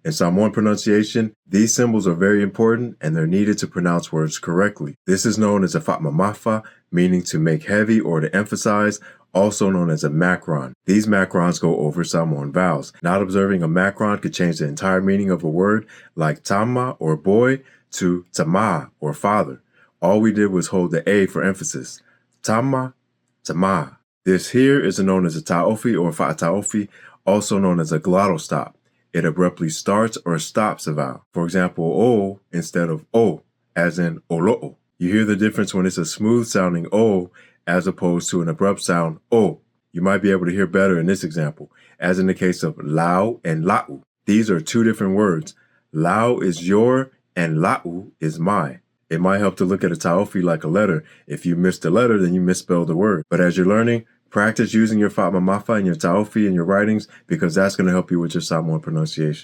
In Samoan pronunciation, these symbols are very important and they're needed to pronounce words correctly. This is known as a whaamamafa, meaning to make heavy or to emphasize, also known as a macron. These macrons go over Samoan vowels. Not observing a macron could change the entire meaning of a word like tama or boy to tama or father. All we did was hold the A for emphasis. Tama, tama. This here is known as a Tofi or Tofi, also known as a glottal stop. It abruptly starts or stops a vowel. For example, O instead of O, as in olo'o. You hear the difference when it's a smooth sounding O as opposed to an abrupt sound O. You might be able to hear better in this example, as in the case of lau and la'u. These are two different words. Lau is your and la'u is my. It might help to look at a Tofi like a letter. If you missed a letter, then you misspelled the word. But as you're learning, practice using your whaamamafa and your Tofi in your writings because that's going to help you with your Samoan pronunciation.